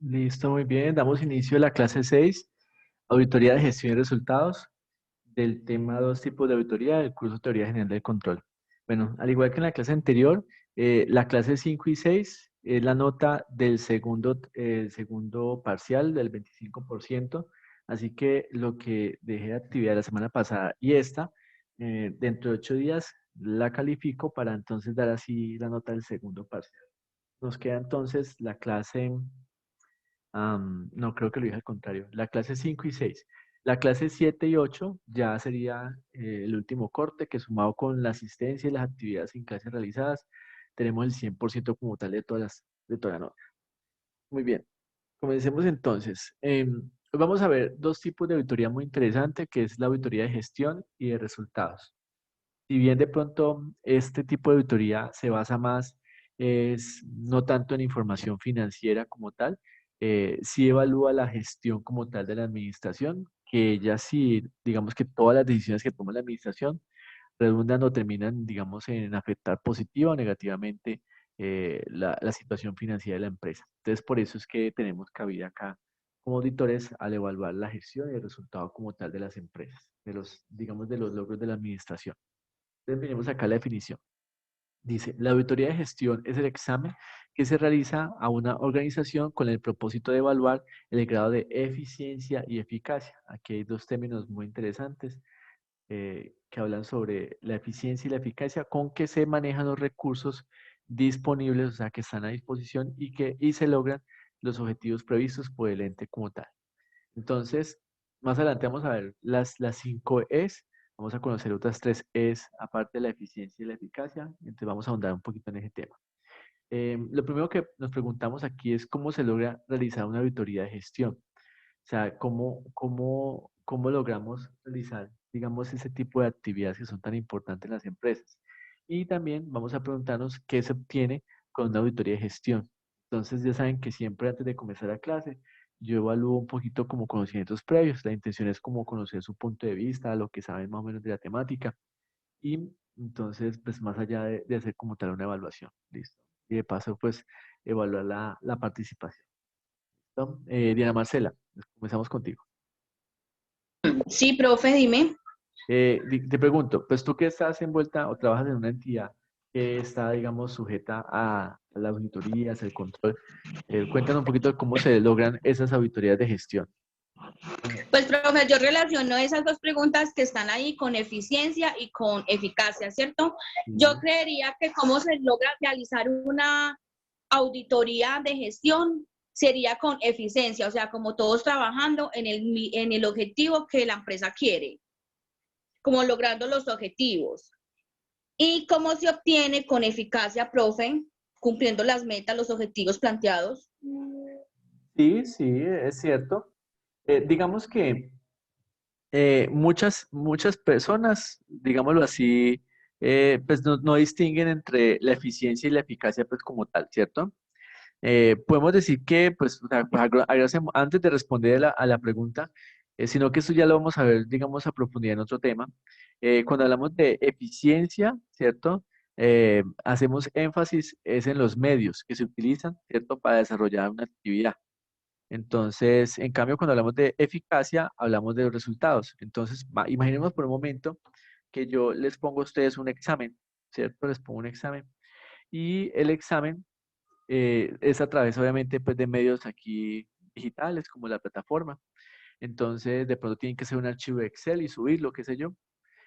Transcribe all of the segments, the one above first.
Listo, muy bien. Damos inicio a la clase 6, Auditoría de Gestión y Resultados, del tema dos tipos de auditoría del curso Teoría General del Control. Bueno, al igual que en la clase anterior, la clase 5 y 6 es la nota del segundo parcial del 25%. Así que lo que dejé de actividad la semana pasada y esta, dentro de 8 días la califico para entonces dar así la nota del segundo parcial. Nos queda entonces la clase. No, creo que lo dije al contrario. La clase 5 y 6. La clase 7 y 8 ya sería el último corte que sumado con la asistencia y las actividades en clases realizadas, tenemos el 100% como tal de toda la nota. Muy bien, comencemos entonces. Hoy vamos a ver dos tipos de auditoría muy interesantes, que es la auditoría de gestión y de resultados. Si bien de pronto este tipo de auditoría se basa más, es no tanto en información financiera como tal, sí evalúa la gestión como tal de la administración, que ya sí, digamos que todas las decisiones que toma la administración redundan o terminan, digamos, en afectar positiva o negativamente la situación financiera de la empresa. Entonces, por eso es que tenemos cabida acá como auditores al evaluar la gestión y el resultado como tal de las empresas, de los, digamos, de los logros de la administración. Entonces venimos acá a la definición. Dice, la auditoría de gestión es el examen que se realiza a una organización con el propósito de evaluar el grado de eficiencia y eficacia. Aquí hay dos términos muy interesantes que hablan sobre la eficiencia y la eficacia con que se manejan los recursos disponibles, o sea, que están a disposición y se logran los objetivos previstos por el ente como tal. Entonces, más adelante vamos a ver las 5 E's. Vamos a conocer otras 3 E's, aparte de la eficiencia y la eficacia. Entonces, vamos a ahondar un poquito en ese tema. Lo primero que nos preguntamos aquí es cómo se logra realizar una auditoría de gestión. O sea, cómo logramos realizar, digamos, ese tipo de actividades que son tan importantes en las empresas. Y también vamos a preguntarnos qué se obtiene con una auditoría de gestión. Entonces, ya saben que siempre antes de comenzar la clase, yo evalúo un poquito como conocimientos previos. La intención es como conocer su punto de vista, lo que saben más o menos de la temática. Y entonces, pues más allá de hacer como tal una evaluación, ¿listo? Y de paso, pues, evaluar la participación. ¿Listo? Diana Marcela, comenzamos contigo. Sí, profe, dime. Te pregunto, pues tú que estás envuelta o trabajas en una entidad que está, digamos, sujeta a las auditorías, el control, cuéntanos un poquito de cómo se logran esas auditorías de gestión. Pues, profe, yo relaciono esas dos preguntas que están ahí con eficiencia y con eficacia, ¿cierto? Yo Sí. creería que cómo se logra realizar una auditoría de gestión sería con eficiencia, o sea, como todos trabajando en el objetivo que la empresa quiere, como logrando los objetivos. ¿Y cómo se obtiene con eficacia, profe? Cumpliendo las metas, los objetivos planteados. Sí, sí, es cierto. Digamos que muchas personas, digámoslo así, pues no distinguen entre la eficiencia y la eficacia, pues como tal, ¿cierto? Podemos decir que, pues, o sea, pues, antes de responder a la pregunta, sino que esto ya lo vamos a ver, digamos, a profundidad en otro tema. Cuando hablamos de eficiencia, ¿cierto? Hacemos énfasis es en los medios que se utilizan, ¿cierto? Para desarrollar una actividad. Entonces, en cambio, cuando hablamos de eficacia, hablamos de los resultados. Entonces, imaginemos por un momento que yo les pongo a ustedes un examen, ¿cierto? Les pongo un examen y el examen es a través, obviamente, pues, de medios aquí digitales, como la plataforma. Entonces, de pronto tienen que hacer un archivo de Excel y subirlo, qué sé yo.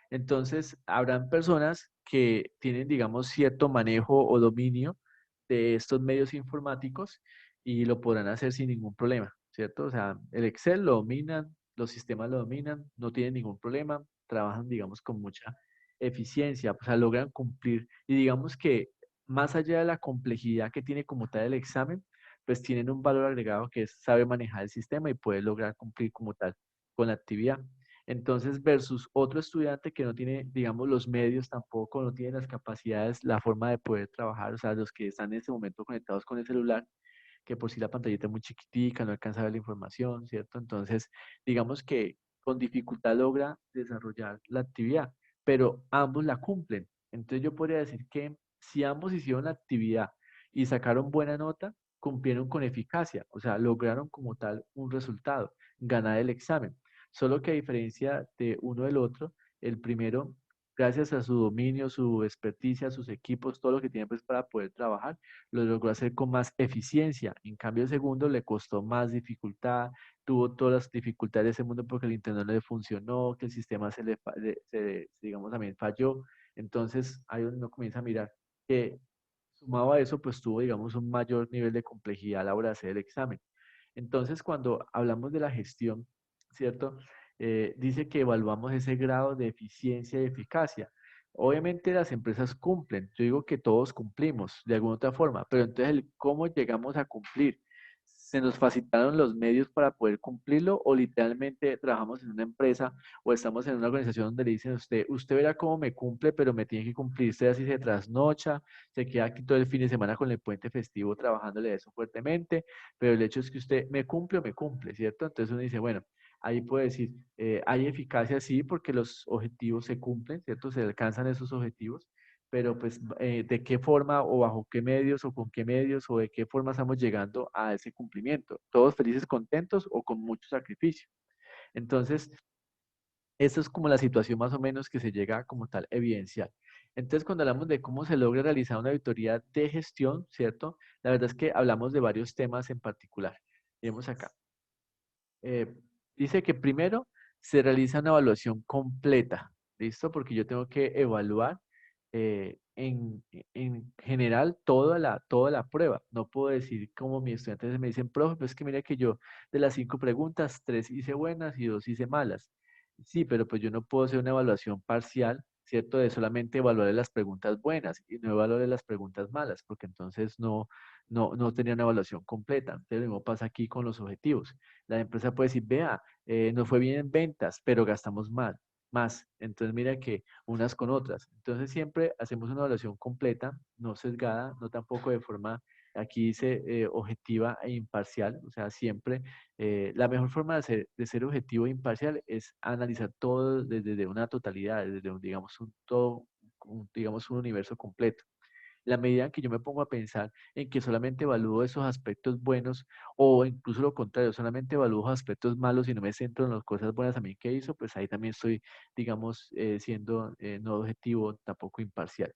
Entonces, habrán personas que tienen, digamos, cierto manejo o dominio de estos medios informáticos y lo podrán hacer sin ningún problema, ¿cierto? O sea, el Excel lo dominan, los sistemas lo dominan, no tienen ningún problema, trabajan, digamos, con mucha eficiencia, o sea, logran cumplir. Y digamos que más allá de la complejidad que tiene como tal el examen, pues tienen un valor agregado que es saber manejar el sistema y puede lograr cumplir como tal con la actividad. Entonces, versus otro estudiante que no tiene, digamos, los medios tampoco, no tiene las capacidades, la forma de poder trabajar, o sea, los que están en ese momento conectados con el celular, que por si la pantallita es muy chiquitica, no alcanza a ver la información, ¿cierto? Entonces, digamos que con dificultad logra desarrollar la actividad, pero ambos la cumplen. Entonces, yo podría decir que si ambos hicieron la actividad y sacaron buena nota, cumplieron con eficacia, o sea, lograron como tal un resultado, ganar el examen. Solo que a diferencia de uno del otro, el primero, gracias a su dominio, su experticia, sus equipos, todo lo que tiene pues para poder trabajar, lo logró hacer con más eficiencia. En cambio, el segundo le costó más dificultad, tuvo todas las dificultades de ese mundo porque el internet no le funcionó, que el sistema digamos, también falló. Entonces, ahí uno comienza a mirar que sumado a eso, pues tuvo, digamos, un mayor nivel de complejidad a la hora de hacer el examen. Entonces, cuando hablamos de la gestión, ¿cierto? Dice que evaluamos ese grado de eficiencia y eficacia. Obviamente las empresas cumplen, yo digo que todos cumplimos de alguna otra forma, pero entonces el cómo llegamos a cumplir, ¿se nos facilitaron los medios para poder cumplirlo o literalmente trabajamos en una empresa o estamos en una organización donde le dicen a usted, usted verá cómo me cumple, pero me tiene que cumplir, usted así se trasnocha, se queda aquí todo el fin de semana con el puente festivo trabajándole de eso fuertemente, pero el hecho es que usted me cumple o me cumple, ¿cierto? Entonces uno dice, bueno, ahí puede decir, hay eficacia sí porque los objetivos se cumplen, ¿cierto? Se alcanzan esos objetivos, pero pues de qué forma o bajo qué medios o con qué medios o de qué forma estamos llegando a ese cumplimiento. Todos felices, contentos o con mucho sacrificio. Entonces, esa es como la situación más o menos que se llega como tal evidencial. Entonces, cuando hablamos de cómo se logra realizar una auditoría de gestión, ¿cierto? La verdad es que hablamos de varios temas en particular. Vemos acá. Eh, Dice que primero se realiza una evaluación completa, ¿listo? Porque yo tengo que evaluar en general toda la prueba. No puedo decir como mis estudiantes me dicen, profe, pues es que mira que yo de las 5 preguntas, 3 hice buenas y 2 hice malas. Sí, pero pues yo no puedo hacer una evaluación parcial, ¿cierto? De solamente evaluar las preguntas buenas y no evaluar las preguntas malas, porque entonces no tenía una evaluación completa. Entonces, lo mismo pasa aquí con los objetivos. La empresa puede decir, vea, nos fue bien en ventas, pero gastamos mal, más. Entonces, mira que unas con otras. Entonces, siempre hacemos una evaluación completa, no sesgada, no tampoco de forma, aquí dice, objetiva e imparcial. O sea, siempre la mejor forma de ser objetivo e imparcial es analizar todo desde una totalidad, desde un, digamos, un todo, digamos, un universo completo. La medida en que yo me pongo a pensar en que solamente evalúo esos aspectos buenos o incluso lo contrario, solamente evalúo aspectos malos y no me centro en las cosas buenas también que hizo, pues ahí también estoy, digamos, siendo no objetivo, tampoco imparcial.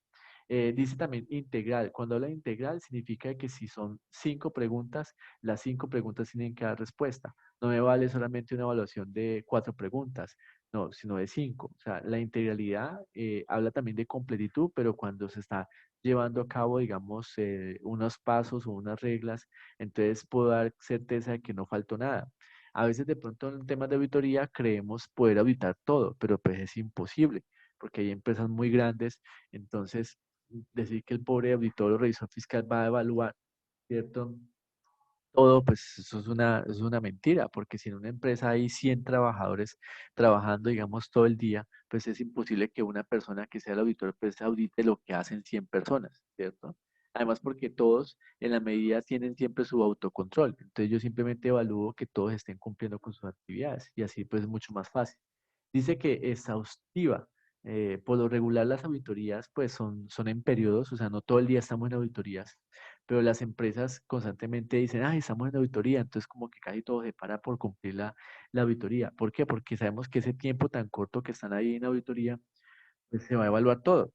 Dice también integral. Cuando habla de integral, significa que si son 5 preguntas, las 5 preguntas tienen que dar respuesta. No me vale solamente una evaluación de 4 preguntas, no, sino de 5. O sea, la integralidad habla también de completitud, pero cuando se está llevando a cabo, digamos, unos pasos o unas reglas, entonces puedo dar certeza de que no faltó nada. A veces de pronto en temas de auditoría creemos poder auditar todo, pero pues es imposible, porque hay empresas muy grandes, entonces decir que el pobre auditor o revisor fiscal va a evaluar, ¿cierto? Todo, pues eso es una mentira, porque si en una empresa hay 100 trabajadores trabajando, digamos, todo el día, pues es imposible que una persona que sea el auditor, pues audite lo que hacen 100 personas, ¿cierto? Además, porque todos en la medida tienen siempre su autocontrol. Entonces yo simplemente evalúo que todos estén cumpliendo con sus actividades y así pues es mucho más fácil. Dice que exhaustiva. Por lo regular las auditorías pues son en periodos, o sea, no todo el día estamos en auditorías, pero las empresas constantemente dicen, ah, estamos en auditoría, entonces como que casi todo se para por cumplir la auditoría. ¿Por qué? Porque sabemos que ese tiempo tan corto que están ahí en auditoría, pues se va a evaluar todo.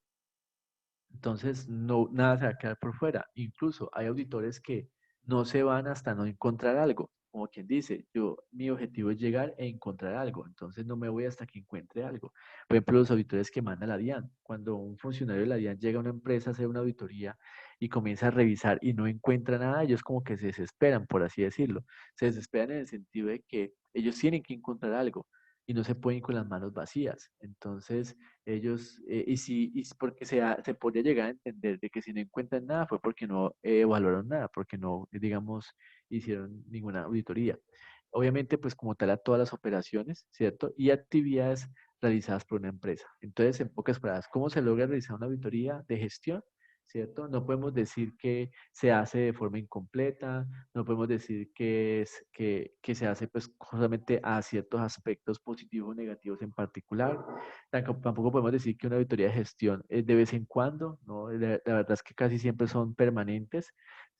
Entonces, no, nada se va a quedar por fuera. Incluso hay auditores que no se van hasta no encontrar algo. Como quien dice, mi objetivo es llegar e encontrar algo. Entonces, no me voy hasta que encuentre algo. Por ejemplo, los auditores que manda la DIAN. Cuando un funcionario de la DIAN llega a una empresa a hacer una auditoría y comienza a revisar y no encuentra nada, ellos como que se desesperan, por así decirlo. Se desesperan en el sentido de que ellos tienen que encontrar algo y no se pueden ir con las manos vacías. Entonces, ellos, porque se podría llegar a entender de que si no encuentran nada fue porque no evaluaron nada, porque no, digamos, hicieron ninguna auditoría. Obviamente, pues como tal a todas las operaciones, ¿cierto? Y actividades realizadas por una empresa. Entonces, en pocas palabras, ¿cómo se logra realizar una auditoría de gestión? ¿Cierto? No podemos decir que se hace de forma incompleta, no podemos decir que se hace pues solamente a ciertos aspectos positivos o negativos en particular. Tampoco podemos decir que una auditoría de gestión es de vez en cuando, ¿no? La verdad es que casi siempre son permanentes,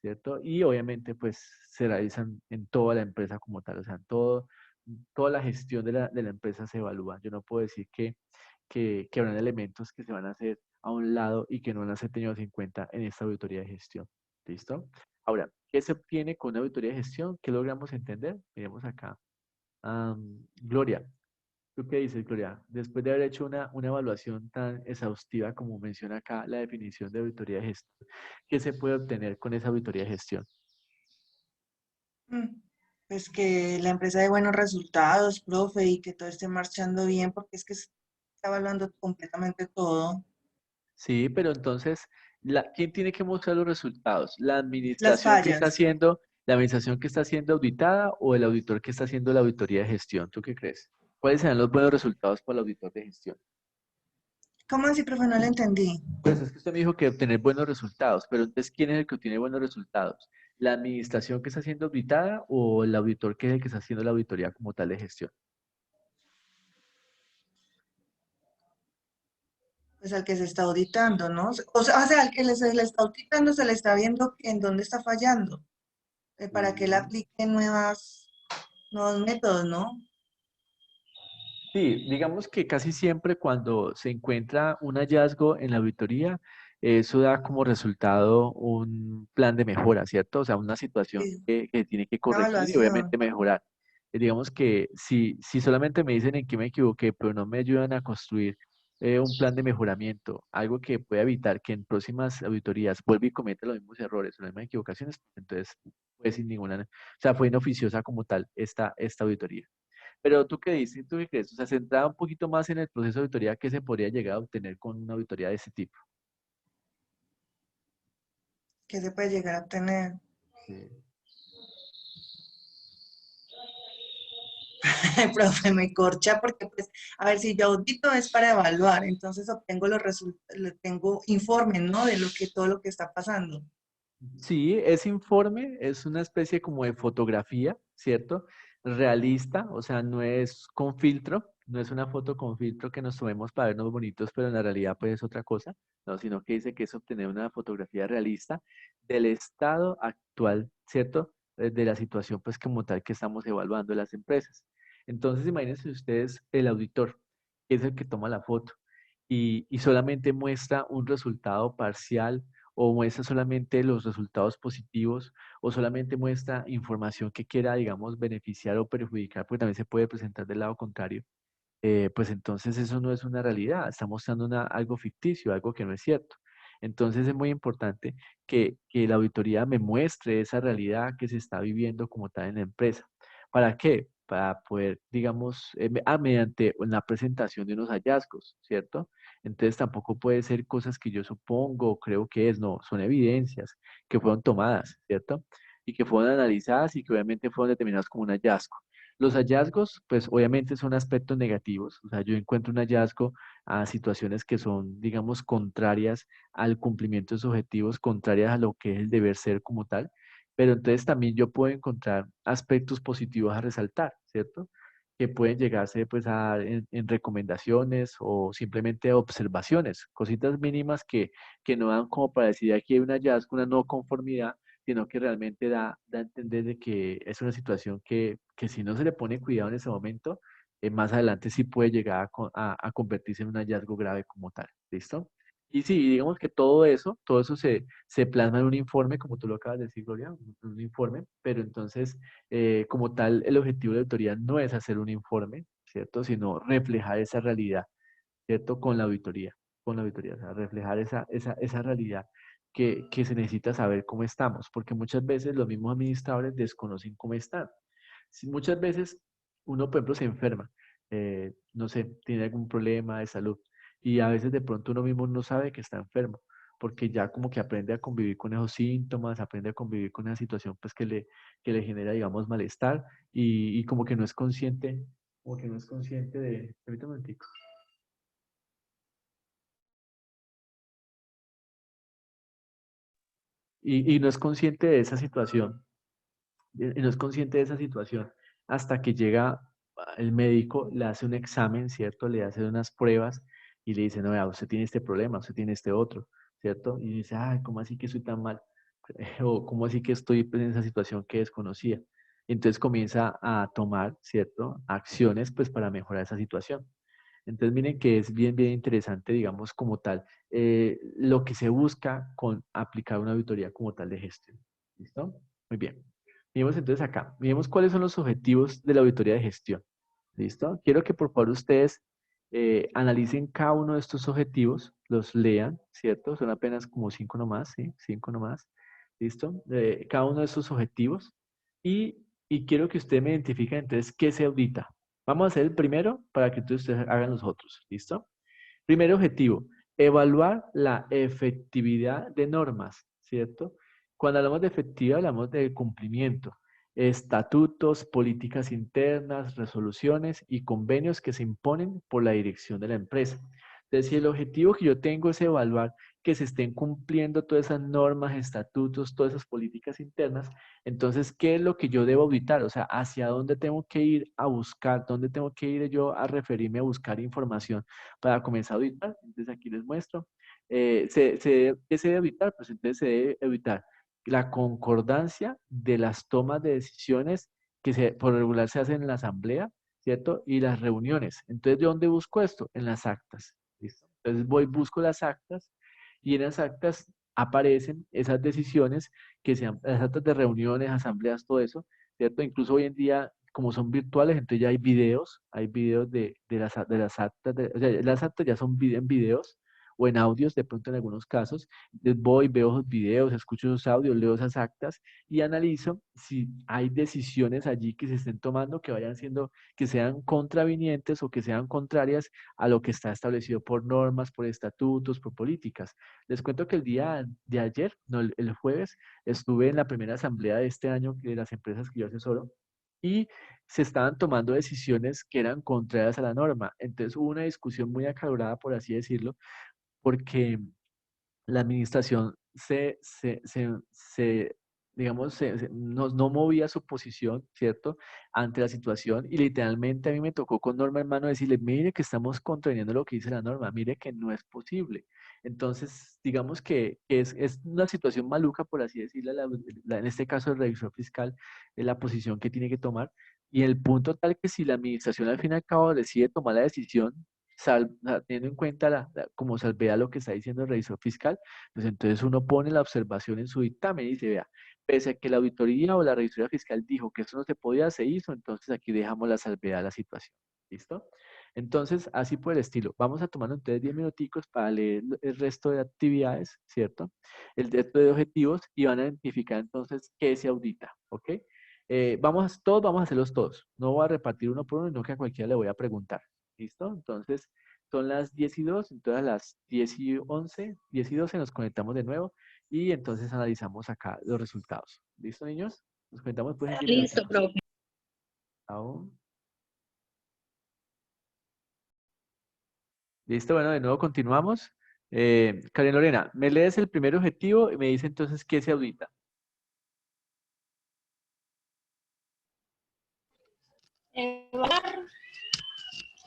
¿cierto? Y obviamente pues se realizan en toda la empresa como tal, o sea, toda la gestión de la empresa se evalúa. Yo no puedo decir que habrán elementos que se van a hacer a un lado y que no van a ser tenidos en cuenta en esta auditoría de gestión. ¿Listo? Ahora, ¿qué se obtiene con una auditoría de gestión? ¿Qué logramos entender? Miremos acá. Gloria, ¿tú qué dices, Gloria? Después de haber hecho una evaluación tan exhaustiva como menciona acá la definición de auditoría de gestión, ¿qué se puede obtener con esa auditoría de gestión? Mm, Pues que la empresa dé buenos resultados, profe, y que todo esté marchando bien, porque es que se está evaluando completamente todo. Sí, pero entonces, ¿quién tiene que mostrar los resultados? ¿La Las administración que está fallas. haciendo, la administración que está siendo auditada o el auditor que está haciendo la auditoría de gestión? ¿Tú qué crees? ¿Cuáles serán los buenos resultados para el auditor de gestión? ¿Cómo así, profe? No lo entendí. Pues es que usted me dijo que obtener buenos resultados, pero entonces, ¿quién es el que obtiene buenos resultados? ¿La administración que está siendo auditada o el auditor que es el que está haciendo la auditoría como tal de gestión? Pues al que se está auditando, ¿no? O sea, al que se le está auditando se le está viendo en dónde está fallando, para que él Mm. aplique nuevos métodos, ¿no? Sí, digamos que casi siempre cuando se encuentra un hallazgo en la auditoría, eso da como resultado un plan de mejora, ¿cierto? O sea, una situación Sí, que tiene que una corregir y obviamente evaluación. mejorar. Digamos que si solamente me dicen en qué me equivoqué, pero no me ayudan a construir un plan de mejoramiento, algo que pueda evitar que en próximas auditorías vuelva y cometa los mismos errores o las mismas equivocaciones, entonces, pues sin ninguna, o sea, fue inoficiosa como tal esta auditoría. Pero tú qué dices, tú qué crees, o sea, centrada un poquito más en el proceso de auditoría que se podría llegar a obtener con una auditoría de ese tipo. Que se puede llegar a tener. Sí. Profe, me corcha porque, pues, a ver, si yo audito es para evaluar, entonces obtengo los resultados, tengo informes, ¿no? De todo lo que está pasando. Sí, ese informe es una especie como de fotografía, ¿cierto? Realista, o sea, no es con filtro, no es una foto con filtro que nos tomemos para vernos bonitos, pero en la realidad pues es otra cosa, no, sino que dice que es obtener una fotografía realista del estado actual, ¿cierto? De la situación pues como tal que estamos evaluando en las empresas. Entonces, imagínense ustedes el auditor, que es el que toma la foto y solamente muestra un resultado parcial o muestra solamente los resultados positivos o solamente muestra información que quiera, digamos, beneficiar o perjudicar, porque también se puede presentar del lado contrario, pues entonces eso no es una realidad, está mostrando algo ficticio, algo que no es cierto. Entonces es muy importante que la auditoría me muestre esa realidad que se está viviendo como tal en la empresa. ¿Para qué? Para poder, digamos, mediante la presentación de unos hallazgos, ¿cierto? Entonces tampoco puede ser cosas que yo supongo o creo que es, no, son evidencias que fueron tomadas, ¿cierto? Y que fueron analizadas y que obviamente fueron determinadas como un hallazgo. Los hallazgos, pues obviamente son aspectos negativos, o sea, yo encuentro un hallazgo a situaciones que son, digamos, contrarias al cumplimiento de sus objetivos, contrarias a lo que es el deber ser como tal, pero entonces también yo puedo encontrar aspectos positivos a resaltar, ¿cierto? Que pueden llegarse pues a dar en recomendaciones o simplemente observaciones, cositas mínimas que no dan como para decir aquí hay un hallazgo, una no conformidad, sino que realmente da a entender de que es una situación que si no se le pone cuidado en ese momento, más adelante sí puede llegar a convertirse en un hallazgo grave como tal. ¿Listo? Y sí, digamos que todo eso se plasma en un informe, como tú lo acabas de decir, Gloria, un informe, pero entonces, como tal, el objetivo de la auditoría no es hacer un informe, ¿cierto? Sino reflejar esa realidad, ¿cierto? Con la auditoría, o sea, reflejar esa realidad que se necesita saber cómo estamos, porque muchas veces los mismos administradores desconocen cómo están. Muchas veces uno, por ejemplo, se enferma, no sé, tiene algún problema de salud y a veces de pronto uno mismo no sabe que está enfermo, porque ya como que aprende a convivir con esos síntomas, aprende a convivir con esa situación pues que le genera, digamos, malestar y como que no es consciente de, permítame un momentico. Y no es consciente de esa situación, y no es consciente de esa situación hasta que llega el médico, le hace un examen, ¿cierto? Le hace unas pruebas y le dice, no, vea, usted tiene este problema, usted tiene este otro, ¿cierto? Y dice, ay, ¿cómo así que soy tan mal? o cómo así que estoy pues, en esa situación que desconocía. Entonces comienza a tomar, ¿cierto? Acciones pues para mejorar esa situación. Entonces miren que es bien, bien interesante, digamos, como tal, lo que se busca con aplicar una auditoría como tal de gestión. ¿Listo? Muy bien. Miremos entonces acá. Miremos cuáles son los objetivos de la auditoría de gestión. ¿Listo? Quiero que por favor ustedes analicen cada uno de estos objetivos, los lean, ¿cierto? Son apenas como 5 nomás, ¿sí? 5 nomás. ¿Listo? Cada uno de estos objetivos. Y quiero que ustedes me identifiquen entonces qué se audita. Vamos a hacer el primero para que entonces ustedes hagan los otros. ¿Listo? Primer objetivo, evaluar la efectividad de normas, ¿cierto? Cuando hablamos de efectividad, hablamos de cumplimiento, estatutos, políticas internas, resoluciones y convenios que se imponen por la dirección de la empresa. Entonces, si el objetivo que yo tengo es evaluar que se estén cumpliendo todas esas normas, estatutos, todas esas políticas internas, entonces, ¿qué es lo que yo debo auditar? O sea, ¿hacia dónde tengo que ir a buscar? ¿Dónde tengo que ir yo a referirme a buscar información para comenzar a auditar? Entonces, aquí les muestro. ¿Qué se debe evitar? Pues entonces se debe evitar la concordancia de las tomas de decisiones que por regular se hacen en la asamblea, ¿cierto? Y las reuniones. Entonces, ¿de dónde busco esto? En las actas. ¿Listo? Entonces, busco las actas y en las actas aparecen esas decisiones que sean las actas de reuniones, asambleas, todo eso, ¿cierto? Incluso hoy en día, como son virtuales, entonces ya hay videos de las actas, o sea, las actas ya son en videos o en audios, de pronto en algunos casos. Entonces voy, veo esos videos, escucho esos audios, leo esas actas y analizo si hay decisiones allí que se estén tomando que vayan siendo, que sean contravinientes o que sean contrarias a lo que está establecido por normas, por estatutos, por políticas. Les cuento que el día de ayer, no, el jueves, estuve en la primera asamblea de este año de las empresas que yo asesoro y se estaban tomando decisiones que eran contrarias a la norma. Entonces hubo una discusión muy acalorada, por así decirlo, porque la administración digamos, no movía su posición, ¿cierto?, ante la situación y literalmente a mí me tocó con norma en mano decirle, mire que estamos contraviniendo lo que dice la norma, mire que no es posible. Entonces, digamos que es una situación maluca, por así decirlo, en este caso el revisor fiscal, es la posición que tiene que tomar y el punto tal que si la administración al fin y al cabo decide tomar la decisión, teniendo en cuenta como salvedad lo que está diciendo el revisor fiscal, pues entonces uno pone la observación en su dictamen y dice, vea, pese a que la auditoría o la revisoría fiscal dijo que eso no se podía, se hizo, entonces aquí dejamos la salvedad de la situación. ¿Listo? Entonces, así por el estilo. Vamos a tomar entonces 10 minuticos para leer el resto de actividades, ¿cierto? El resto de objetivos y van a identificar entonces qué se audita, ¿ok? Todos vamos a hacerlos todos. No voy a repartir uno por uno, sino que a cualquiera le voy a preguntar. ¿Listo? Entonces, son las 10:02, entonces a las 10:11, 10:12 nos conectamos de nuevo y entonces analizamos acá los resultados. ¿Listo, niños? Nos conectamos después en 10 Listo, minutos. profe. Chao. Listo, bueno, de nuevo continuamos. Karen Lorena, me lees el primer objetivo y me dice entonces qué se audita. Evaluar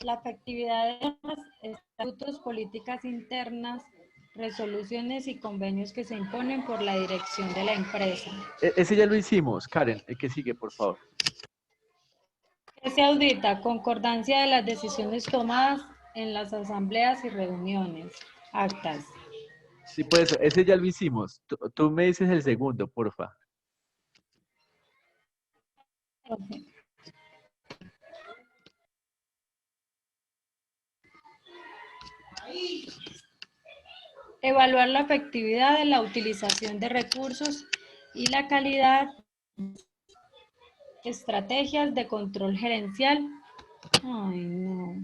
la efectividad de los estatutos, políticas internas, resoluciones y convenios que se imponen por la dirección de la empresa. Ese ya lo hicimos, Karen. El que sigue, por favor. ¿Qué se audita? Concordancia de las decisiones tomadas en las asambleas y reuniones. Actas. Sí, pues ese ya lo hicimos. Tú me dices el segundo, porfa. Evaluar la efectividad de la utilización de recursos y la calidad. Estrategias de control gerencial. Ay, no.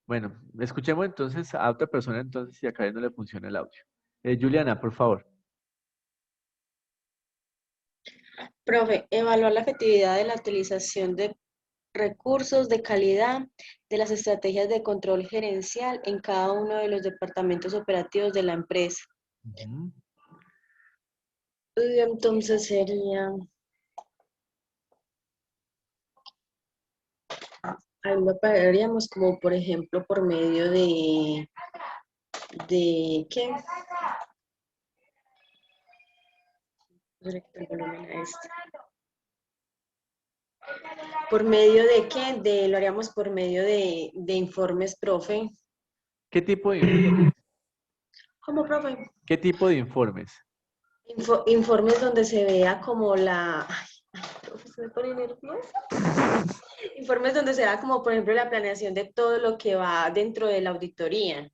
Bueno, escuchemos entonces a otra persona entonces si a Karen no le funciona el audio. Juliana, por favor. Profe, evaluar la efectividad de la utilización de recursos de calidad de las estrategias de control gerencial en cada uno de los departamentos operativos de la empresa. Ujú. Y entonces sería, ahí lo pagaríamos como por ejemplo por medio ¿qué? Directo el volumen a este. ¿Por medio de qué? Lo haríamos por medio de informes, profe. ¿Qué tipo de informes? ¿Cómo, profe? ¿Qué tipo de informes? Informes donde se vea como la... Ay, profe, se me pone nerviosa. Informes donde se vea como, por ejemplo, la planeación de todo lo que va dentro de la auditoría.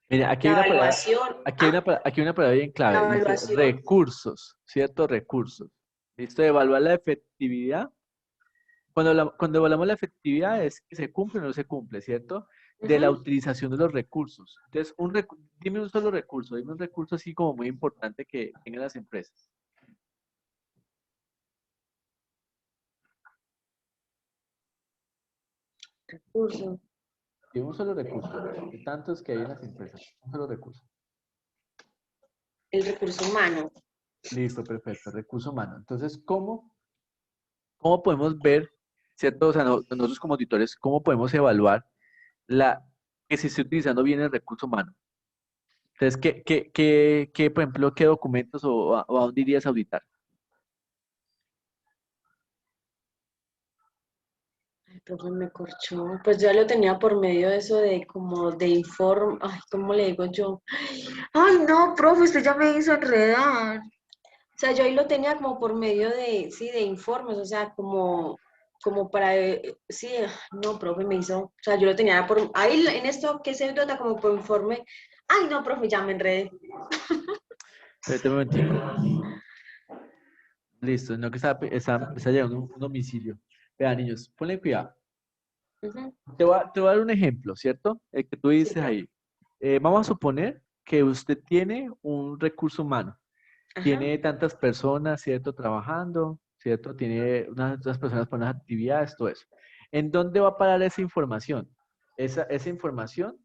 Mira, aquí hay La una palabra, evaluación. aquí hay una palabra bien La clave. Dice evaluación. recursos, ¿cierto? Recursos. ¿Listo? Evaluar la efectividad. Cuando evaluamos la efectividad es que se cumple o no se cumple, ¿cierto? De la utilización de los recursos. Entonces, dime un solo recurso, dime un recurso así como muy importante que tengan las empresas. Recurso. Dime un solo recurso, de tantos que hay en las empresas. Un solo recurso. El recurso humano. Listo, perfecto. Recurso humano. Entonces, ¿cómo podemos ver, ¿cierto? O sea, nosotros como auditores, ¿cómo podemos evaluar que se esté utilizando bien el recurso humano? Entonces, por ejemplo, qué documentos o a dónde irías a auditar? Ay, profe, me corchó. Pues ya lo tenía por medio de eso de como de informe. Ay, ¿cómo le digo yo? Ay, no, profe, usted ya me hizo enredar. O sea, yo ahí lo tenía como por medio de, sí, de informes, o sea, como para, sí, no, profe, me hizo, o sea, yo lo tenía por, ahí en esto que se trata como por informe. Ay, no, profe, ya me enredé. Espérate un momentico. Listo, no que está llegando un domicilio. Vean, niños, ponle cuidado. Ujú. Te voy a dar un ejemplo, ¿cierto? El que tú Sí, dices profe. ahí. Vamos a suponer que usted tiene un recurso humano. Ajá. Tiene tantas personas, ¿cierto? Trabajando, ¿cierto? Tiene unas personas para unas actividades, todo eso. ¿En dónde va a parar esa información? Esa información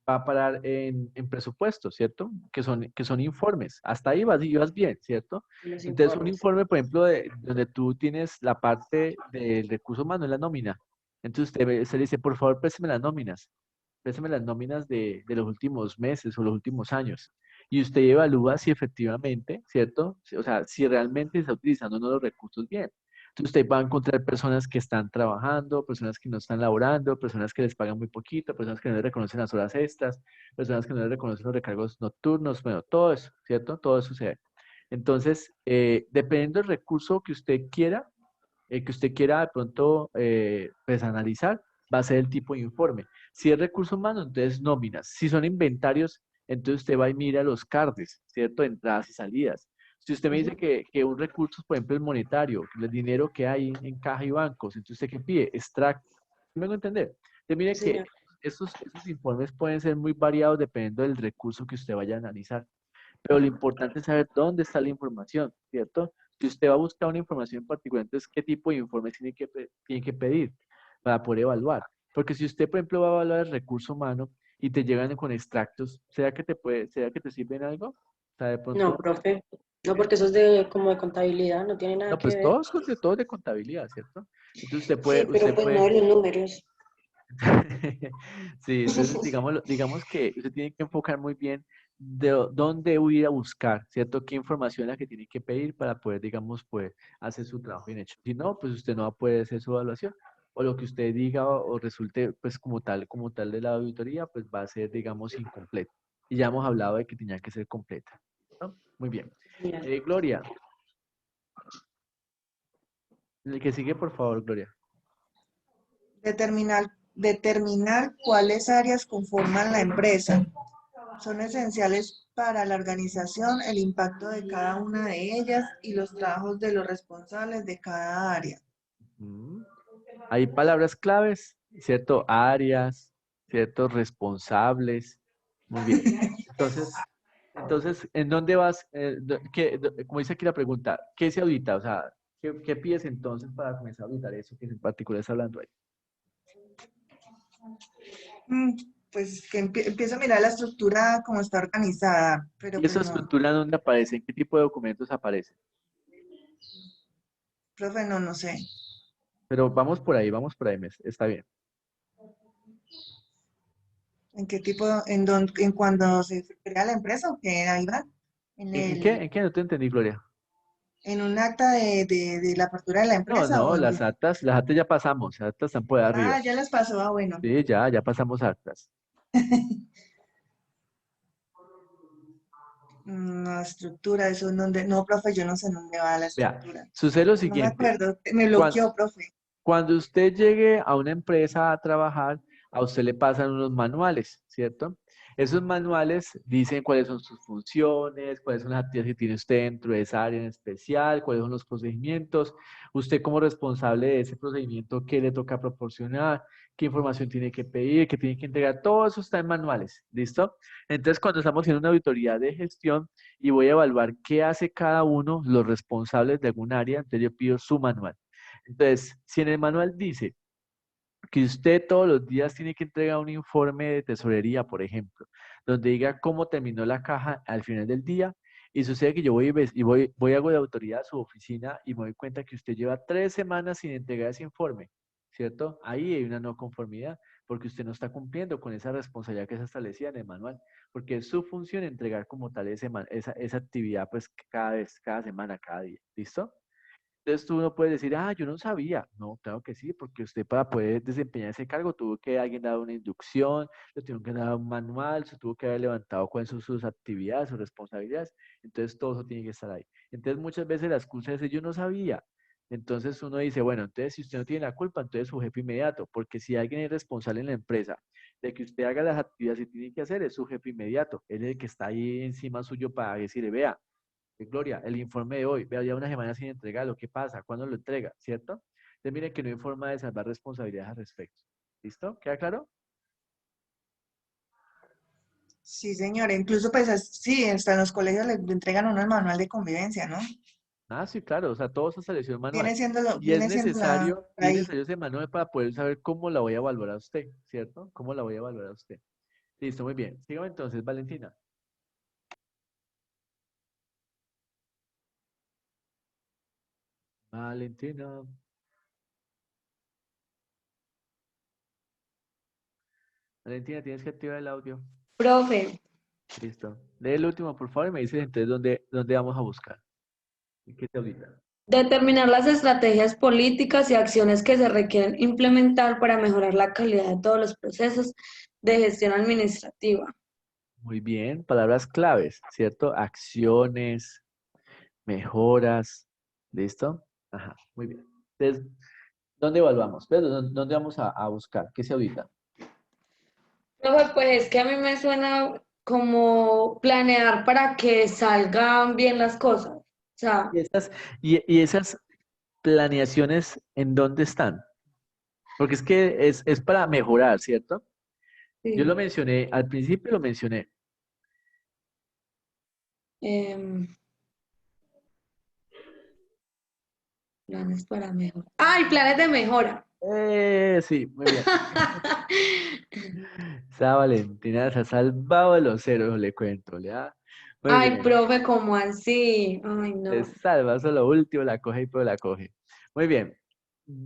va a parar en presupuestos, ¿cierto? Que son informes. Hasta ahí vas bien, ¿cierto? Los Entonces, un informes. informe, por ejemplo, donde tú tienes la parte del recurso humano en la nómina. Entonces, usted le dice, por favor, présteme las nóminas de los últimos meses o los últimos años. Y usted evalúa si efectivamente, ¿cierto? O sea, si realmente está utilizando uno de los recursos bien. Entonces usted va a encontrar personas que están trabajando, personas que no están laborando, personas que les pagan muy poquito, personas que no les reconocen las horas extras, personas que no les reconocen los recargos nocturnos, bueno, todo eso, ¿cierto? Todo eso se ve. Entonces, dependiendo del recurso que usted quiera de pronto pues analizar, va a ser el tipo de informe. Si es recurso humano, entonces nóminas. Si son inventarios, entonces usted va y mira los CARDES, ¿cierto? Entradas y salidas. Si usted me dice Ujú. que un recurso, por ejemplo, el monetario, el dinero que hay en caja y bancos, entonces usted qué pide, extracto. ¿Me hago entender? Entonces mire Sí, que señor. esos informes pueden ser muy variados dependiendo del recurso que usted vaya a analizar. Pero lo importante es saber dónde está la información, ¿cierto? Si usted va a buscar una información en particular, entonces, ¿qué tipo de informe tiene que pedir para poder evaluar? Porque si usted, por ejemplo, va a evaluar el recurso humano y te llegan con extractos, ¿será que te sirven algo? O sea, de No, pronto, profe. No, ¿sí? porque eso es de como de contabilidad, no tiene nada No, que pues ver. todo es de contabilidad, ¿cierto? Entonces usted Sí, puede, pero usted pues no puede, de los números. Sí, entonces digamos que usted tiene que enfocar muy bien de dónde voy a ir a buscar, ¿cierto? ¿Qué información es la que tiene que pedir para poder, digamos, poder hacer su trabajo bien hecho? Si no, pues usted no va a poder hacer su evaluación. O lo que usted diga o resulte, pues como tal de la auditoría, pues va a ser, digamos, incompleto. Y ya hemos hablado de que tenía que ser completa, ¿no? Muy bien. Mira. Gloria, el que sigue, por favor, Gloria. Determinar cuáles áreas conforman la empresa. Son esenciales para la organización, el impacto de cada una de ellas y los trabajos de los responsables de cada área. Mm. Hay palabras claves, ¿cierto? Áreas, ¿cierto? Responsables. Muy bien. Entonces, ¿en dónde vas? Como dice aquí la pregunta, ¿qué se audita? O sea, ¿qué pides entonces para comenzar a auditar eso que en particular está hablando ahí? Mm, Pues que empiezo a mirar la estructura, cómo está organizada, pero ¿Y pues esa no. estructura dónde aparece? ¿En qué tipo de documentos aparece? Profe, no, no sé. Pero vamos por ahí, está bien. ¿En qué tipo, en cuando se crea la empresa o qué? Ahí va. En ¿En qué? el, ¿En qué? No te entendí, Gloria. en un acta de la apertura de la No, empresa o no, en qué. las actas ya pasamos, las actas están por ahí Ah, arriba. ya las pasó. Ah, bueno. Sí, ya pasamos actas. La estructura, eso en donde. No, profe, yo no sé en dónde va la Vea, estructura. sucede lo No me siguiente. acuerdo. Me Cuando, bloqueó, profe. cuando usted llegue a una empresa a trabajar, a usted le pasan unos manuales, ¿cierto? Esos manuales dicen cuáles son sus funciones, cuáles son las actividades que tiene usted dentro de esa área en especial, cuáles son los procedimientos, usted como responsable de ese procedimiento, qué le toca proporcionar, qué información tiene que pedir, qué tiene que entregar, todo eso está en manuales, ¿listo? Entonces, cuando estamos haciendo una auditoría de gestión y voy a evaluar qué hace cada uno, los responsables de algún área, entonces yo pido su manual. Entonces, si en el manual dice que usted todos los días tiene que entregar un informe de tesorería, por ejemplo, donde diga cómo terminó la caja al final del día, y sucede que yo voy y hago de autoridad a su oficina y me doy cuenta que usted lleva 3 semanas sin entregar ese informe, ¿cierto? Ahí hay una no conformidad, porque usted no está cumpliendo con esa responsabilidad que se establecía en el manual, porque es su función entregar como tal esa actividad, pues cada vez, cada semana, cada día, ¿listo? Entonces tú no puedes decir, ah, yo no sabía. No, claro que sí, porque usted para poder desempeñar ese cargo tuvo que alguien dar una inducción, le tuvo que dar un manual, se tuvo que haber levantado cuáles son sus actividades, sus responsabilidades. Entonces todo eso tiene que estar ahí. Entonces muchas veces la excusa es, yo no sabía. Entonces uno dice, bueno, entonces si usted no tiene la culpa, entonces su jefe inmediato, porque si alguien es responsable en la empresa de que usted haga las actividades que tiene que hacer, es su jefe inmediato. Él es el que está ahí encima suyo para decirle, vea, Gloria, el informe de hoy, vea, ya una semana sin entregarlo, ¿qué pasa? ¿Cuándo lo entrega? ¿Cierto? Entonces, mire que no hay forma de salvar responsabilidades al respecto. ¿Listo? ¿Queda claro? Sí, señora. Incluso, pues, sí, hasta en los colegios le entregan uno el manual de convivencia, ¿no? Ah, sí, claro, o sea, todo eso salió en manual. Viene siendo la, Y es ahí. necesario ese manual para poder saber cómo la voy a evaluar a usted, ¿cierto? ¿Cómo la voy a evaluar a usted? Listo, muy bien. Sígame entonces, Valentina. Valentina. Valentina, tienes que activar el audio. Profe, Listo. Lee el último, por favor, y me dices entonces dónde vamos a buscar. ¿Y qué te ahorita? determinar las estrategias políticas y acciones que se requieren implementar para mejorar la calidad de todos los procesos de gestión administrativa. Muy bien, palabras claves, ¿cierto? Acciones, mejoras, ¿listo? Ajá, muy bien. Entonces, ¿dónde evaluamos? Pero, ¿dónde vamos a buscar? ¿Qué se audita? Profe, pues es que a mí me suena como planear para que salgan bien las cosas. O sea, Y esas planeaciones, ¿en dónde están? Porque es que es para mejorar, ¿cierto? Yo lo sí, mencioné, al principio lo mencioné. em, planes para mejorar. ¡Ay, planes de mejora! Sí, muy bien. Esa Valentina se ha salvado de los ceros, le cuento, ¿ya? Muy Ay, bien. profe, ¿cómo así? Ay, Se no. salva, eso es lo último, la coge y pero la coge. Muy bien.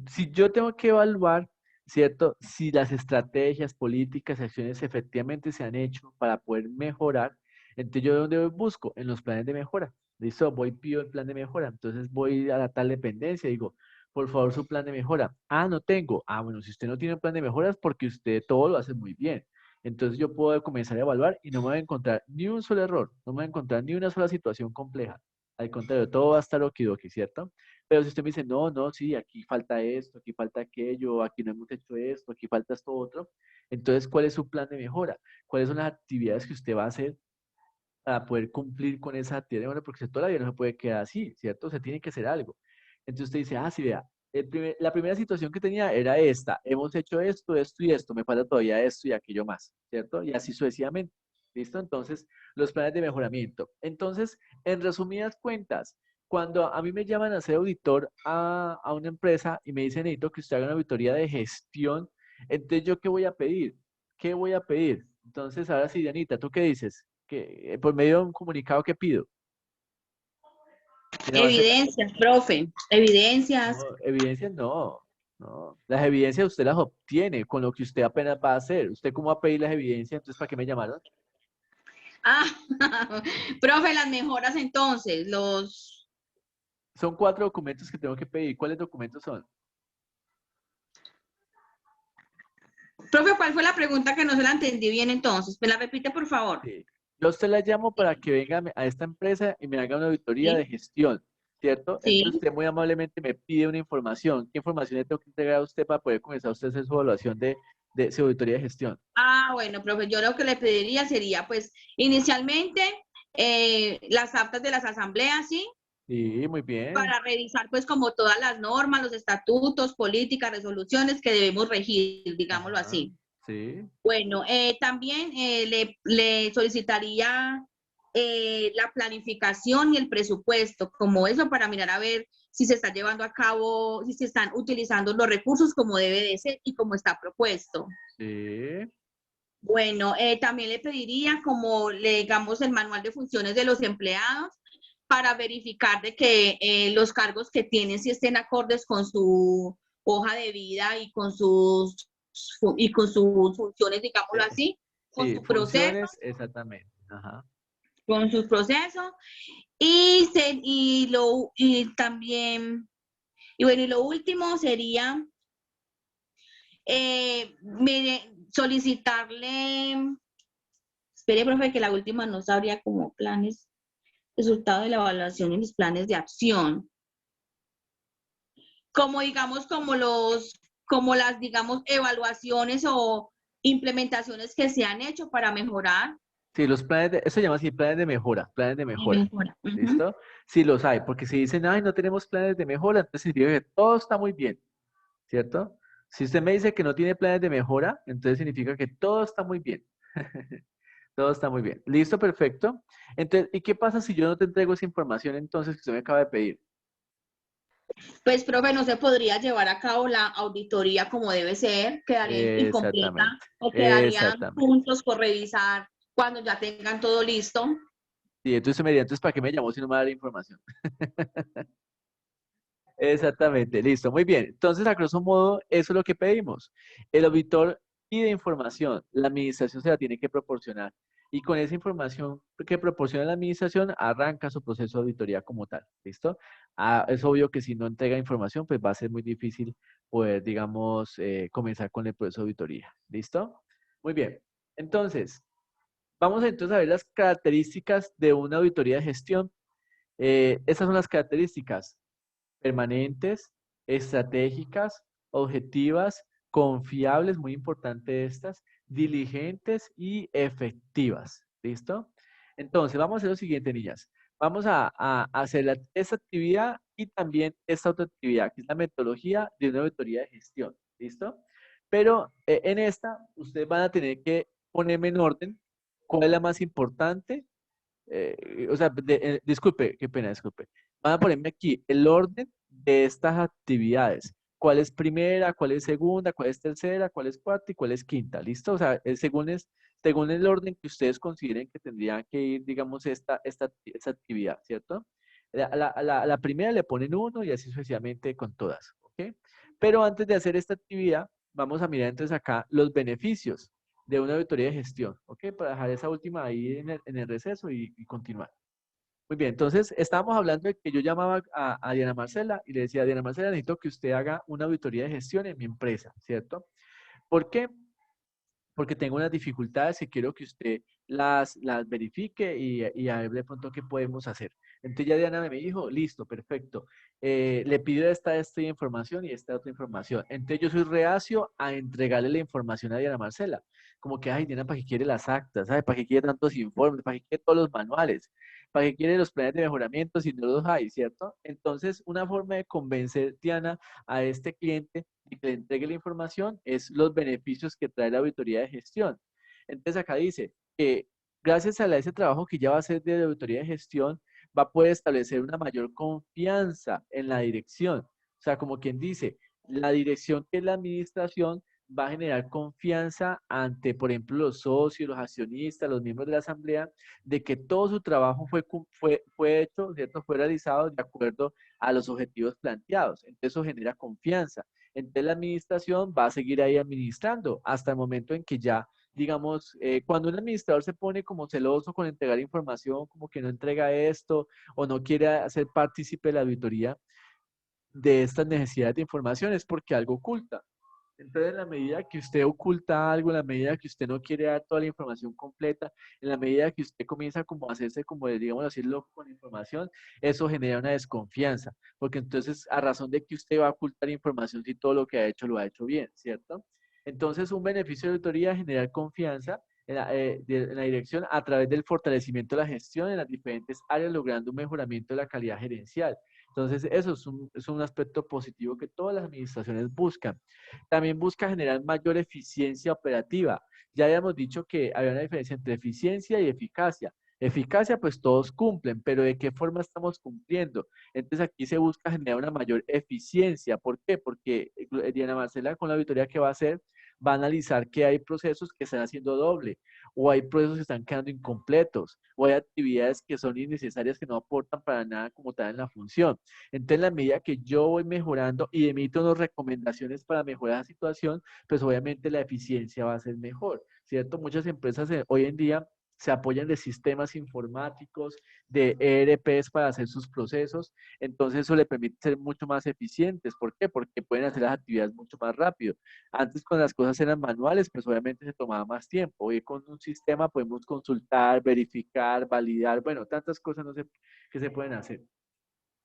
Si yo tengo que evaluar, ¿cierto? Si las estrategias, políticas, acciones efectivamente se han hecho para poder mejorar, entonces yo dónde busco? En los planes de mejora. ¿Listo? Voy, pido el plan de mejora. Entonces voy a la tal dependencia, digo, por favor, su plan de mejora. Ah, no tengo. Ah, bueno, si usted no tiene un plan de mejora es porque usted todo lo hace muy bien. Entonces yo puedo comenzar a evaluar y no me voy a encontrar ni un solo error, no me voy a encontrar ni una sola situación compleja. Al contrario, todo va a estar okidoki, ¿cierto? Pero si usted me dice, no, no, sí, aquí falta esto, aquí falta aquello, aquí no hemos hecho esto, aquí falta esto otro, entonces, ¿cuál es su plan de mejora? ¿Cuáles son las actividades que usted va a hacer para poder cumplir con esa actividad de mejora? Porque usted todavía no se puede quedar así, ¿cierto? O sea, tiene que hacer algo. Entonces usted dice, ah, sí, vea, la primera situación que tenía era esta, hemos hecho esto, esto y esto, me falta todavía esto y aquello más, ¿cierto? Y así sucesivamente. ¿Listo? Entonces, los planes de mejoramiento. Entonces, en resumidas cuentas, cuando a mí me llaman a ser auditor a una empresa y me dicen, necesito que usted haga una auditoría de gestión, entonces, ¿yo qué voy a pedir? ¿Qué voy a pedir? Entonces, ahora sí, Dianita, ¿tú qué dices? Que por medio de un comunicado, ¿qué pido? ¿Quién va a hacer? Evidencias, profe, evidencias. No, evidencias no. No. Las evidencias usted las obtiene con lo que usted apenas va a hacer. ¿Usted cómo va a pedir las evidencias? Entonces, ¿para qué me llamaron? Ah, profe, las mejoras entonces, Son 4 documentos que tengo que pedir. ¿Cuáles documentos son? profe, ¿cuál fue la pregunta que no se la entendí bien entonces? ¿Me la repite, por favor? Sí. Yo a usted la llamo para que venga a esta empresa y me haga una auditoría Sí, de gestión, ¿cierto? Entonces sí. usted muy amablemente me pide una información. ¿Qué información le tengo que entregar a usted para poder comenzar usted a hacer su evaluación de su auditoría de gestión? Ah, bueno, profe, yo lo que le pediría sería, pues, inicialmente, las actas de las asambleas, ¿sí? Sí, muy bien. Para revisar, pues, como todas las normas, los estatutos, políticas, resoluciones que debemos regir, digámoslo Ajá, así. sí, Bueno, también le solicitaría la planificación y el presupuesto, como eso, para mirar a ver si se está llevando a cabo, si se están utilizando los recursos como debe de ser y como está propuesto. sí, Bueno, también le pediría como le digamos el manual de funciones de los empleados para verificar de que los cargos que tienen si estén acordes con su hoja de vida y con sus funciones, digámoslo eh, así, con sí, su proceso, funciones, exactamente. Ajá. con sus procesos y también y bueno y lo último sería solicitarle. Espere, profe, que la última no sabría como planes, resultado de la evaluación y mis planes de acción. Como digamos, como las, digamos, evaluaciones o implementaciones que se han hecho para mejorar Sí, los planes eso se llama así, planes de mejora, planes de y mejora. mejora. Ujú. ¿Listo? Sí los hay, porque si dicen, ay, no tenemos planes de mejora, entonces significa que todo está muy bien, ¿cierto? Si usted me dice que no tiene planes de mejora, entonces significa que todo está muy bien. Todo está muy bien. Listo, perfecto. Entonces, ¿y qué pasa si yo no te entrego esa información entonces que usted me acaba de pedir? Pues, profe, no se podría llevar a cabo la auditoría como debe ser, quedaría incompleta Exactamente, o quedarían exactamente. puntos por revisar cuando ya tengan todo listo. Y entonces me diría, entonces, ¿para qué me llamó si no me da la información? Exactamente, listo, muy bien. Entonces, a grosso modo, eso es lo que pedimos. El auditor pide información, la administración se la tiene que proporcionar. Y con esa información que proporciona la administración, arranca su proceso de auditoría como tal, ¿listo? Ah, es obvio que si no entrega información, pues va a ser muy difícil poder, digamos, comenzar con el proceso de auditoría, ¿listo? Muy bien. Entonces, vamos entonces a ver las características de una auditoría de gestión. Estas son las características permanentes, estratégicas, objetivas, confiables, muy importante estas, diligentes y efectivas. ¿Listo? Entonces, vamos a hacer lo siguiente, niñas. Vamos a hacer esta actividad y también esta otra actividad, que es la metodología de una auditoría de gestión. ¿Listo? Pero en esta, ustedes van a tener que ponerme en orden cuál es la más importante o sea, disculpe, qué pena, disculpe. Van a ponerme aquí el orden de estas actividades. ¿Cuál es primera, cuál es segunda, cuál es tercera, cuál es cuarta y cuál es quinta? ¿Listo? O sea, según el orden que ustedes consideren que tendrían que ir, digamos, esta actividad, ¿cierto? La primera le ponen uno y así sucesivamente con todas, ¿ok? Pero antes de hacer esta actividad, vamos a mirar entonces acá los beneficios de una auditoría de gestión, ¿ok? Para dejar esa última ahí en el receso y continuar. Muy bien, entonces estábamos hablando de que yo llamaba a Diana Marcela y le decía, Diana Marcela, necesito que usted haga una auditoría de gestión en mi empresa, ¿cierto? ¿Por qué? Porque tengo unas dificultades y quiero que usted las verifique y a ver de pronto qué podemos hacer. Entonces ya Diana me dijo, listo, perfecto. Le pido esta información y esta otra información. Entonces yo soy reacio a entregarle la información a Diana Marcela. Como que, ay, Diana, ¿para qué quiere las actas? ¿Sabe? ¿Para qué quiere tantos informes? ¿Para qué quiere todos los manuales? ¿Para qué quiere los planes de mejoramiento si no los hay, cierto? Entonces, una forma de convencer, Diana, a este cliente y que le entregue la información es los beneficios que trae la auditoría de gestión. Entonces acá dice que gracias a ese trabajo que ya va a hacer de auditoría de gestión, va a poder establecer una mayor confianza en la dirección. O sea, como quien dice, la dirección que es la administración va a generar confianza ante, por ejemplo, los socios, los accionistas, los miembros de la asamblea, de que todo su trabajo fue hecho, ¿cierto? Fue realizado de acuerdo a los objetivos planteados. Entonces eso genera confianza. Entonces la administración va a seguir ahí administrando hasta el momento en que ya, digamos, cuando un administrador se pone como celoso con entregar información, como que no entrega esto o no quiere hacer partícipe de la auditoría de estas necesidades de información, es porque algo oculta. Entonces, en la medida que usted oculta algo, en la medida que usted no quiere dar toda la información completa, en la medida que usted comienza como a hacerse como, digamos así, loco con la información, eso genera una desconfianza, porque entonces, a razón de que usted va a ocultar información si todo lo que ha hecho lo ha hecho bien, ¿cierto? Entonces, un beneficio de auditoría es generar confianza en la dirección a través del fortalecimiento de la gestión en las diferentes áreas, logrando un mejoramiento de la calidad gerencial. Entonces, eso es un aspecto positivo que todas las administraciones buscan. También busca generar mayor eficiencia operativa. Ya habíamos dicho que había una diferencia entre eficiencia y eficacia. Eficacia, pues todos cumplen, pero ¿de qué forma estamos cumpliendo? Entonces aquí se busca generar una mayor eficiencia. ¿Por qué? Porque Diana Marcela, con la auditoría que va a hacer, va a analizar que hay procesos que están haciendo doble, o hay procesos que están quedando incompletos, o hay actividades que son innecesarias que no aportan para nada como tal en la función. Entonces, en la medida que yo voy mejorando y emito unas recomendaciones para mejorar la situación, pues obviamente la eficiencia va a ser mejor, ¿cierto? Muchas empresas hoy en día se apoyan de sistemas informáticos, de ERPs para hacer sus procesos, entonces eso le permite ser mucho más eficientes. ¿Por qué? Porque pueden hacer las actividades mucho más rápido. Antes, cuando las cosas eran manuales, pues obviamente se tomaba más tiempo. Hoy con un sistema podemos consultar, verificar, validar, bueno, tantas cosas que se pueden hacer.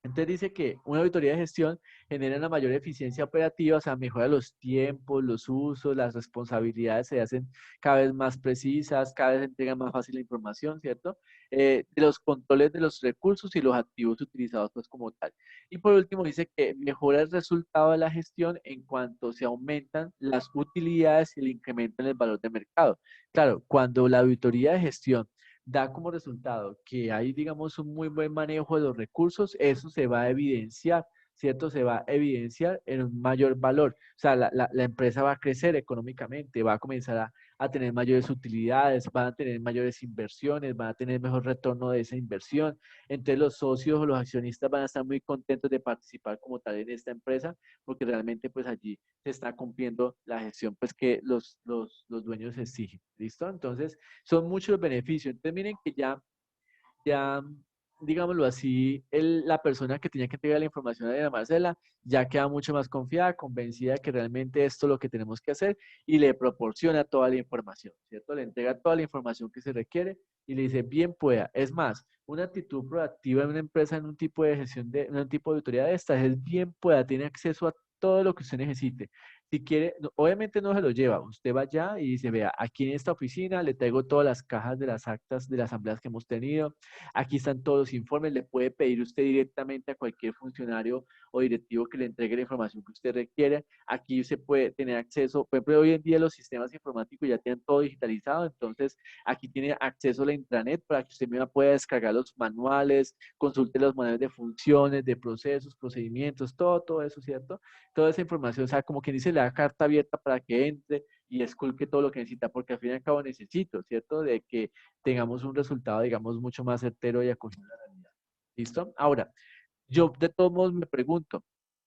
Entonces dice que una auditoría de gestión genera una mayor eficiencia operativa, o sea, mejora los tiempos, los usos, las responsabilidades se hacen cada vez más precisas, cada vez se entrega más fácil la información, ¿cierto? De los controles de los recursos y los activos utilizados pues como tal. Y por último dice que mejora el resultado de la gestión en cuanto se aumentan las utilidades y el incremento en el valor de mercado. Claro, cuando la auditoría de gestión da como resultado que hay, digamos, un muy buen manejo de los recursos, eso se va a evidenciar, ¿cierto? Se va a evidenciar en un mayor valor. O sea, la empresa va a crecer económicamente, va a comenzar a tener mayores utilidades, van a tener mayores inversiones, van a tener mejor retorno de esa inversión. Entonces, los socios o los accionistas van a estar muy contentos de participar como tal en esta empresa, porque realmente, pues allí se está cumpliendo la gestión, pues que los dueños exigen. ¿Listo? Entonces, son muchos los beneficios. Entonces, miren que ya, digámoslo así, la persona que tenía que entregar la información a Diana Marcela ya queda mucho más confiada, convencida de que realmente esto es lo que tenemos que hacer y le proporciona toda la información, ¿cierto? Le entrega toda la información que se requiere y le dice, bien pueda. Es más, una actitud proactiva en una empresa, en un tipo de gestión, en un tipo de auditoría de estas, es bien pueda, tiene acceso a todo lo que usted necesite. Si quiere, obviamente no se lo lleva, usted va allá y dice, vea, aquí en esta oficina le traigo todas las cajas de las actas de las asambleas que hemos tenido, aquí están todos los informes, le puede pedir usted directamente a cualquier funcionario o directivo que le entregue la información que usted requiere, aquí usted puede tener acceso, por ejemplo, hoy en día los sistemas informáticos ya tienen todo digitalizado, entonces aquí tiene acceso a la intranet para que usted misma pueda descargar los manuales, consulte los manuales de funciones, de procesos, procedimientos, todo eso, ¿cierto? Toda esa información, o sea, como quien dice, le da carta abierta para que entre y esculque todo lo que necesita, porque al fin y al cabo necesito, ¿cierto? De que tengamos un resultado, digamos, mucho más certero y acogido a la realidad. ¿Listo? Ahora, yo de todos modos me pregunto,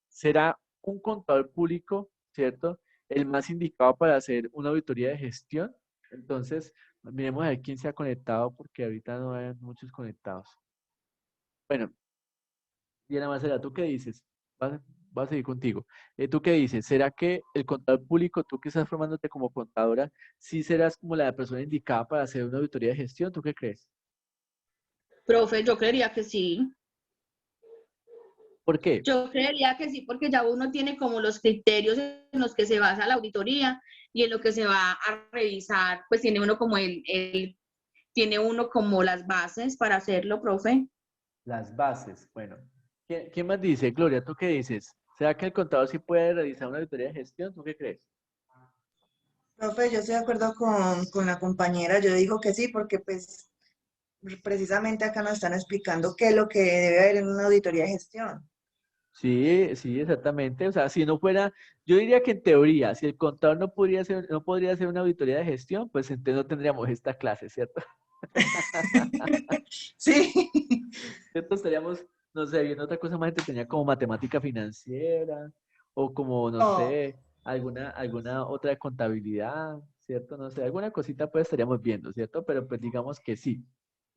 ¿será un contador público, ¿cierto? El más indicado para hacer una auditoría de gestión? Entonces, miremos a ver quién se ha conectado, porque ahorita no hay muchos conectados. Bueno, Diana Marcela, ¿tú qué dices? Vas, vas a seguir contigo. ¿Tú qué dices? ¿Será que el contador público, tú que estás formándote como contadora, sí serás como la persona indicada para hacer una auditoría de gestión? ¿Tú qué crees? Profe, yo creería que sí. ¿Por qué? Yo creería que sí, porque ya uno tiene como los criterios en los que se basa la auditoría y en lo que se va a revisar, pues tiene uno como tiene uno como las bases para hacerlo, profe. Las bases. Bueno, ¿quién más dice? Gloria, ¿tú qué dices? ¿Será que el contador sí puede realizar una auditoría de gestión? ¿Tú qué crees? Profe, yo estoy de acuerdo con la compañera, yo digo que sí, porque pues precisamente acá nos están explicando qué es lo que debe haber en una auditoría de gestión. Sí, sí, exactamente. O sea, si no fuera, yo diría que en teoría, si el contador no podría hacer una auditoría de gestión, pues entonces no tendríamos esta clase, ¿cierto? Sí. ¿Cierto? Estaríamos, no sé, viendo otra cosa más entretenida como matemática financiera o como, no No, sé, alguna otra de contabilidad, ¿cierto? No sé, alguna cosita pues estaríamos viendo, ¿cierto? Pero pues digamos que sí.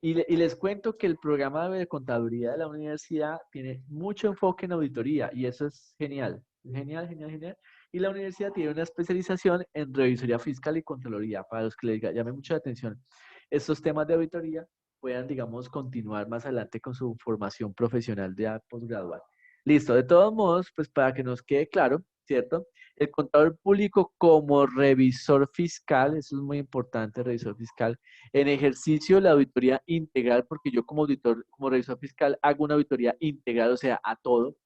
Y les cuento que el programa de contaduría de la universidad tiene mucho enfoque en auditoría y eso es genial, genial, genial, genial. Y la universidad tiene una especialización en revisoría fiscal y contraloría, para los que les llame mucho la atención estos temas de auditoría puedan, digamos, continuar más adelante con su formación profesional de posgradual. Listo, de todos modos, pues para que nos quede claro, ¿cierto? El contador público como revisor fiscal, eso es muy importante, revisor fiscal, en ejercicio de la auditoría integral, porque yo como auditor, como revisor fiscal, hago una auditoría integral, o sea, a todo,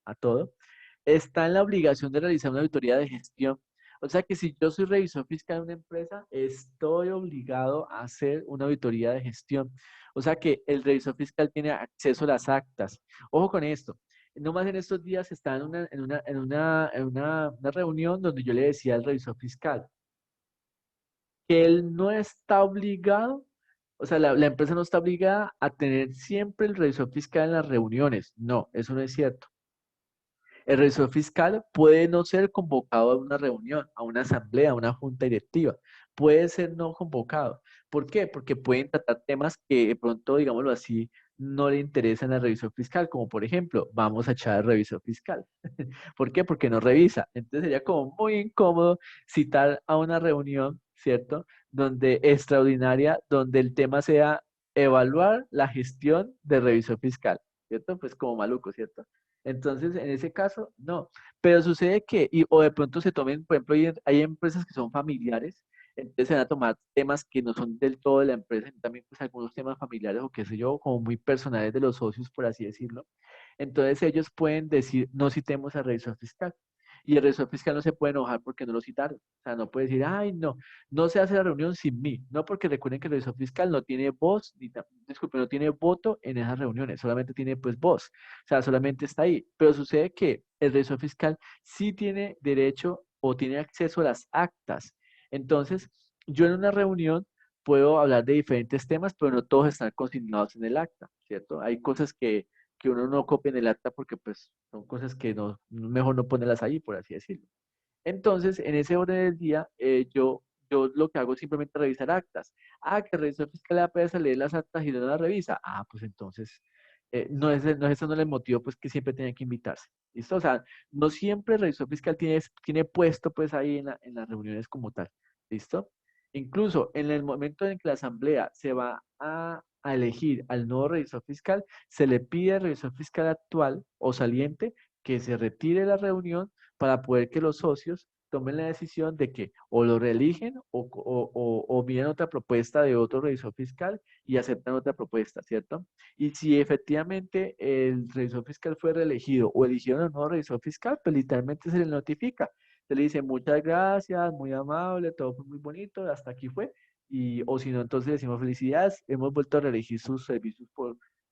está en la obligación de realizar una auditoría de gestión. O sea que si yo soy revisor fiscal de una empresa, estoy obligado a hacer una auditoría de gestión. O sea que el revisor fiscal tiene acceso a las actas. Ojo con esto. No más en estos días estaba en una reunión donde yo le decía al revisor fiscal que él no está obligado, o sea, la empresa no está obligada a tener siempre el revisor fiscal en las reuniones. No, eso no es cierto. El revisor fiscal puede no ser convocado a una reunión, a una asamblea, a una junta directiva. Puede ser no convocado. ¿Por qué? Porque pueden tratar temas que de pronto, digámoslo así, no le interesan al revisor fiscal, como por ejemplo, vamos a echar al revisor fiscal. ¿Por qué? Porque no revisa. Entonces sería como muy incómodo citar a una reunión, ¿cierto? Donde extraordinaria, donde el tema sea evaluar la gestión del revisor fiscal, ¿cierto? Pues como maluco, ¿cierto? Entonces, en ese caso, no. Pero sucede que, o de pronto se tomen, por ejemplo, hay empresas que son familiares, entonces se van a tomar temas que no son del todo de la empresa, sino también pues algunos temas familiares o qué sé yo, como muy personales de los socios, por así decirlo. Entonces ellos pueden decir, no citemos al revisor fiscal. Y el revisor fiscal no se puede enojar porque no lo citaron. O sea, no puede decir, ay, no, no se hace la reunión sin mí. No, porque recuerden que el revisor fiscal no tiene voz, disculpe, no tiene voto en esas reuniones, solamente tiene pues voz. O sea, solamente está ahí. Pero sucede que el revisor fiscal sí tiene derecho o tiene acceso a las actas. Entonces, yo en una reunión puedo hablar de diferentes temas, pero no todos están consignados en el acta, ¿cierto? Hay cosas que uno no copia en el acta porque pues son cosas que no, mejor no ponerlas ahí, por así decirlo. Entonces, en ese orden del día, yo lo que hago es simplemente revisar actas. Ah, que el revisor fiscal le da pereza leer las actas y no las revisa. Ah, pues entonces, eso no es el motivo pues que siempre tiene que invitarse. ¿Listo? O sea, no siempre el revisor fiscal tiene puesto pues ahí en las reuniones como tal. ¿Listo? Incluso en el momento en que la asamblea se va a elegir al nuevo revisor fiscal, se le pide al revisor fiscal actual o saliente que se retire de la reunión para poder que los socios tomen la decisión de que o lo reeligen o miran otra propuesta de otro revisor fiscal y aceptan otra propuesta, ¿cierto? Y si efectivamente el revisor fiscal fue reelegido o eligieron a un nuevo revisor fiscal, pues literalmente se le notifica. Se le dice muchas gracias, muy amable, todo fue muy bonito, hasta aquí fue. Y, o si no, entonces decimos felicidades, hemos vuelto a reelegir sus servicios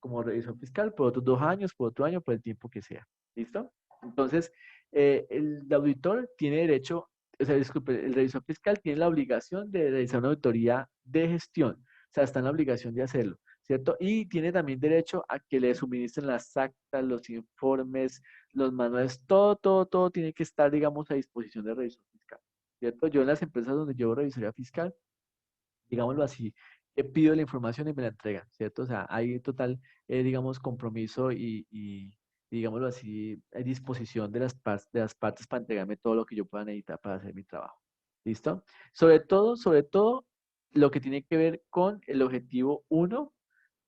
como revisor fiscal por otros 2 años, por otro año, por el tiempo que sea. ¿Listo? Entonces, el auditor tiene derecho, o sea, disculpe, el revisor fiscal tiene la obligación de realizar una auditoría de gestión, o sea, está en la obligación de hacerlo, ¿cierto? Y tiene también derecho a que le suministren las actas, los informes, los manuales, todo tiene que estar, digamos, a disposición del revisor fiscal, ¿cierto? Yo en las empresas donde llevo revisoría fiscal, digámoslo así, pido la información y me la entregan, ¿cierto? O sea, hay total, digamos, compromiso y, digámoslo así, hay disposición de las partes para entregarme todo lo que yo pueda necesitar para hacer mi trabajo. ¿Listo? Sobre todo, lo que tiene que ver con el objetivo uno,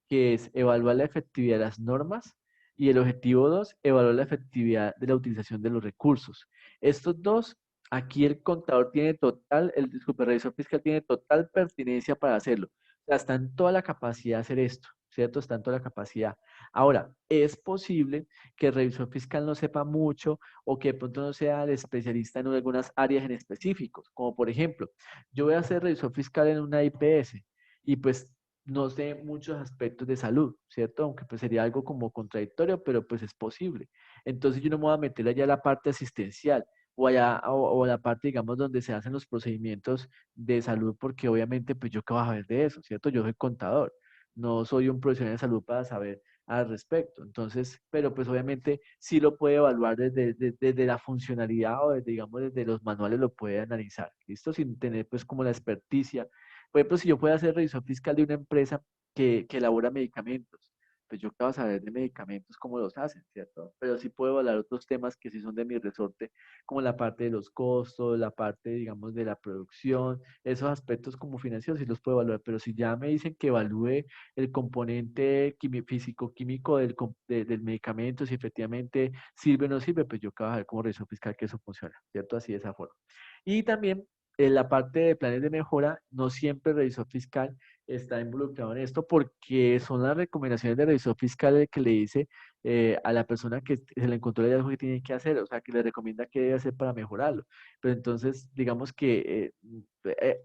que es evaluar la efectividad de las normas, y el objetivo 2, evaluar la efectividad de la utilización de los recursos. Estos dos, aquí el contador tiene total, disculpe, el revisor fiscal tiene total pertinencia para hacerlo. O sea, está en toda la capacidad de hacer esto, ¿cierto? Está en toda la capacidad. Ahora, es posible que el revisor fiscal no sepa mucho o que de pronto no sea el especialista en algunas áreas en específicos, como por ejemplo, yo voy a ser revisor fiscal en una IPS y pues no sé muchos aspectos de salud, ¿cierto? Aunque pues sería algo como contradictorio, pero pues es posible. Entonces yo no me voy a meter allá a la parte asistencial o allá o a la parte, digamos, donde se hacen los procedimientos de salud, porque obviamente pues yo qué voy a saber de eso, ¿cierto? Yo soy contador, no soy un profesional de salud para saber al respecto. Entonces, pero pues obviamente sí lo puede evaluar desde la funcionalidad o desde, digamos, desde los manuales lo puede analizar, ¿listo? Sin tener pues como la experticia. Por ejemplo, si yo puedo hacer revisión fiscal de una empresa que elabora medicamentos, pues yo qué voy a saber de medicamentos, cómo los hacen, ¿cierto? Pero sí puedo evaluar otros temas que sí son de mi resorte, como la parte de los costos, la parte, digamos, de la producción, esos aspectos como financieros sí los puedo evaluar, pero si ya me dicen que evalúe el componente físico-químico del medicamento, si efectivamente sirve o no sirve, pues yo qué voy a ver como revisor fiscal que eso funciona, ¿cierto? Así de esa forma. Y también en la parte de planes de mejora, no siempre el revisor fiscal está involucrado en esto porque son las recomendaciones del revisor fiscal el que le dice a la persona que se le encontró el hallazgo que tiene que hacer, o sea, que le recomienda qué debe hacer para mejorarlo. Pero entonces, digamos que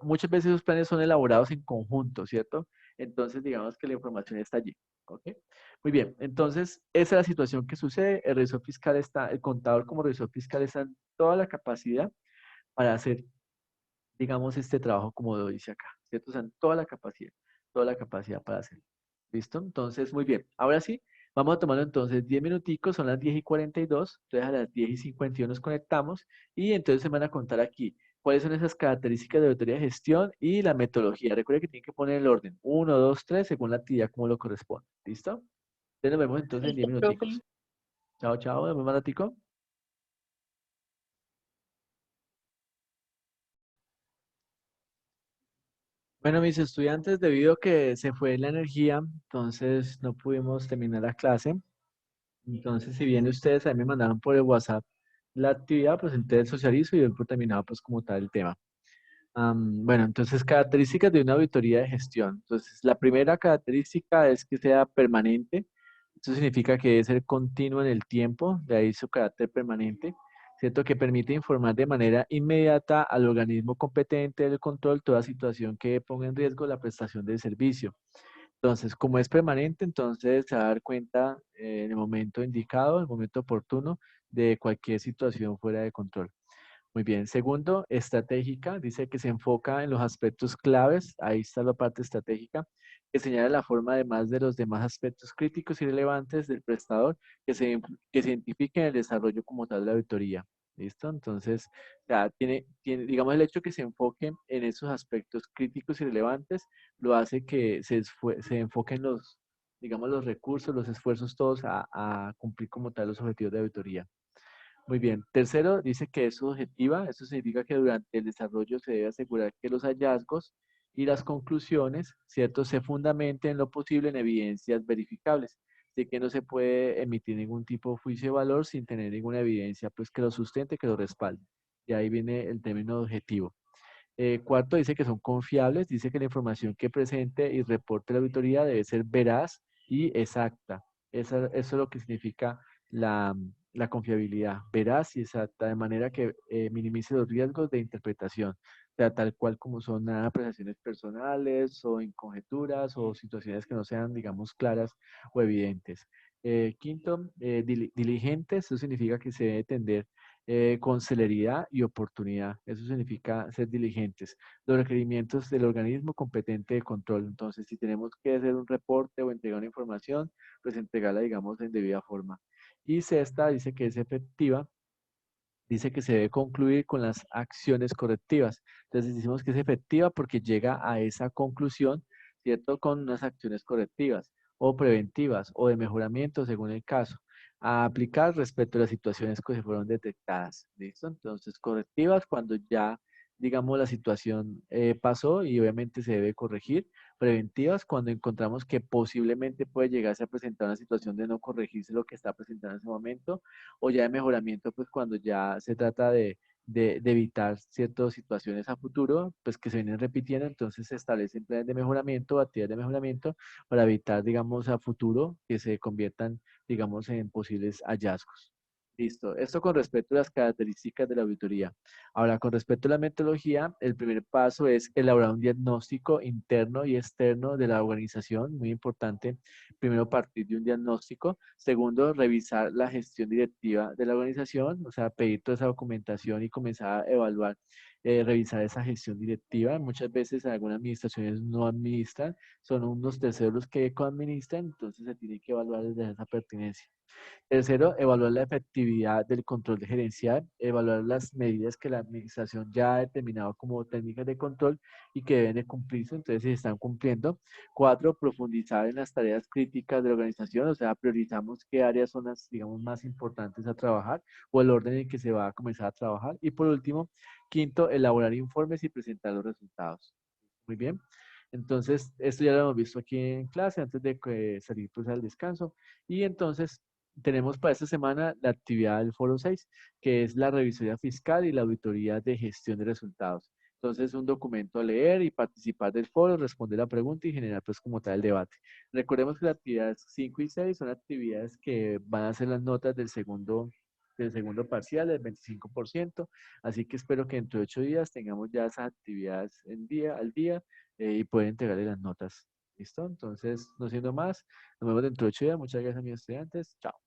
muchas veces esos planes son elaborados en conjunto, ¿cierto? Entonces, digamos que la información está allí. ¿Ok? Muy bien, entonces esa es la situación que sucede. El revisor fiscal está, el contador como revisor fiscal está en toda la capacidad para hacer, digamos, este trabajo como lo dice acá, ¿cierto? O sea, en toda la capacidad para hacerlo. ¿Listo? Entonces, muy bien. Ahora sí, vamos a tomarlo entonces 10 minuticos, son las 10:42, entonces a las 10:51 nos conectamos y entonces se van a contar aquí cuáles son esas características de auditoría de gestión y la metodología. Recuerden que tienen que poner el orden, 1, 2, 3, según la actividad como lo corresponde. ¿Listo? Entonces nos vemos entonces en 10 Listo, profe. minuticos. Chao, chao, nos vemos más ratico. Bueno, mis estudiantes, debido a que se fue la energía, entonces no pudimos terminar la clase. Entonces, si bien ustedes a mí me mandaron por el WhatsApp la actividad, pues entonces socializo y doy por terminado pues como tal el tema. Bueno, entonces características de una auditoría de gestión. Entonces, la primera característica es que sea permanente. Eso significa que debe ser continuo en el tiempo, de ahí su carácter permanente, ¿cierto? Que permite informar de manera inmediata al organismo competente del control toda situación que ponga en riesgo la prestación del servicio. Entonces, como es permanente, entonces se va a dar cuenta en el momento indicado, en el momento oportuno, de cualquier situación fuera de control. Muy bien. Segundo, estratégica. Dice que se enfoca en los aspectos claves. Ahí está la parte estratégica, que señala la forma además de los demás aspectos críticos y relevantes del prestador que se identifiquen en el desarrollo como tal de la auditoría. ¿Listo? Entonces, ya digamos, el hecho que se enfoque en esos aspectos críticos y relevantes lo hace que se enfoquen los, digamos, los recursos, los esfuerzos todos a cumplir como tal los objetivos de auditoría. Muy bien. Tercero, dice que es subjetiva. Eso significa que durante el desarrollo se debe asegurar que los hallazgos y las conclusiones, ¿cierto?, se fundamenten en lo posible en evidencias verificables. De que no se puede emitir ningún tipo de juicio de valor sin tener ninguna evidencia, pues, que lo sustente, que lo respalde. Y ahí viene el término objetivo. Cuarto, dice que son confiables. Dice que la información que presente y reporte la auditoría debe ser veraz y exacta. Eso es lo que significa la confiabilidad, veraz y exacta, de manera que minimice los riesgos de interpretación, o sea, tal cual como son apreciaciones personales o en conjeturas o situaciones que no sean, digamos, claras o evidentes. Quinto, diligentes, eso significa que se debe tender con celeridad y oportunidad. Eso significa ser diligentes. Los requerimientos del organismo competente de control. Entonces, si tenemos que hacer un reporte o entregar una información, pues entregarla, digamos, en debida forma. Y sexta dice que es efectiva, dice que se debe concluir con las acciones correctivas. Entonces decimos que es efectiva porque llega a esa conclusión, ¿cierto? Con unas acciones correctivas o preventivas o de mejoramiento según el caso, a aplicar respecto a las situaciones que se fueron detectadas. ¿Listo? Entonces, correctivas cuando ya, digamos, la situación pasó y obviamente se debe corregir. Preventivas cuando encontramos que posiblemente puede llegarse a presentar una situación de no corregirse lo que está presentando en ese momento o ya de mejoramiento, pues cuando ya se trata de evitar ciertas situaciones a futuro, pues que se vienen repitiendo, entonces se establecen planes de mejoramiento, actividades de mejoramiento para evitar, digamos, a futuro que se conviertan, digamos, en posibles hallazgos. Listo. Esto con respecto a las características de la auditoría. Ahora, con respecto a la metodología, el primer paso es elaborar un diagnóstico interno y externo de la organización. Muy importante. Primero, partir de un diagnóstico. Segundo, revisar la gestión directiva de la organización, o sea, pedir toda esa documentación y comenzar a evaluar, revisar esa gestión directiva. Muchas veces algunas administraciones no administran, son unos terceros los que coadministran, entonces se tiene que evaluar desde esa pertinencia. Tercero, evaluar la efectividad del control gerencial, evaluar las medidas que la administración ya ha determinado como técnicas de control y que deben de cumplirse, entonces si se están cumpliendo. Cuatro, profundizar en las tareas críticas de la organización, o sea, priorizamos qué áreas son las, digamos, más importantes a trabajar o el orden en que se va a comenzar a trabajar. Y por último, quinto, elaborar informes y presentar los resultados. Muy bien. Entonces, esto ya lo hemos visto aquí en clase antes de salir pues al descanso. Y entonces, tenemos para esta semana la actividad del Foro 6, que es la revisoría fiscal y la auditoría de gestión de resultados. Entonces, un documento a leer y participar del foro, responder la pregunta y generar pues como tal el debate. Recordemos que las actividades 5 y 6 son actividades que van a ser las notas del segundo parcial, del 25%. Así que espero que dentro de 8 días tengamos ya esas actividades al día y pueden entregarle las notas. ¿Listo? Entonces, no siendo más, nos vemos dentro de 8 días. Muchas gracias a mis estudiantes. Chao.